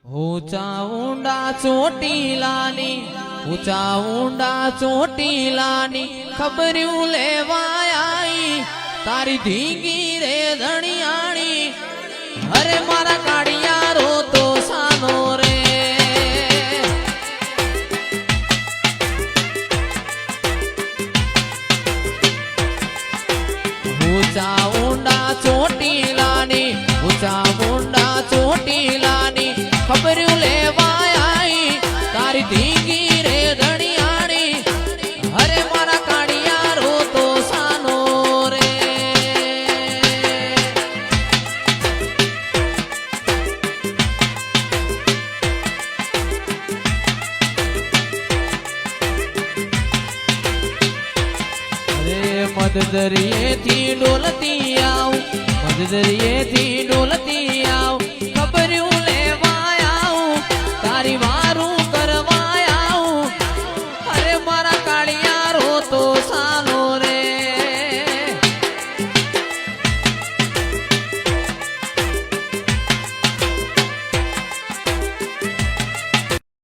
ऊंचा ऊंडा चोटीलानी ऊंचा ऊंडा चोटीलानी खबरूं लेवाय आई तारी धींगी रे धणियाणी अरे मारा काड़िया रो तो सानो रे ऊंचा ऊंडा चोटीलानी ऊंचा ऊंडा चोटीलानी खबरूं लेवाय आई तारी धींगी रे धणियाणी अरे मारा काड़िया रो तो सानो रे अरे मददरिये थी डोलती आओ मददरिये थी डोलती आओ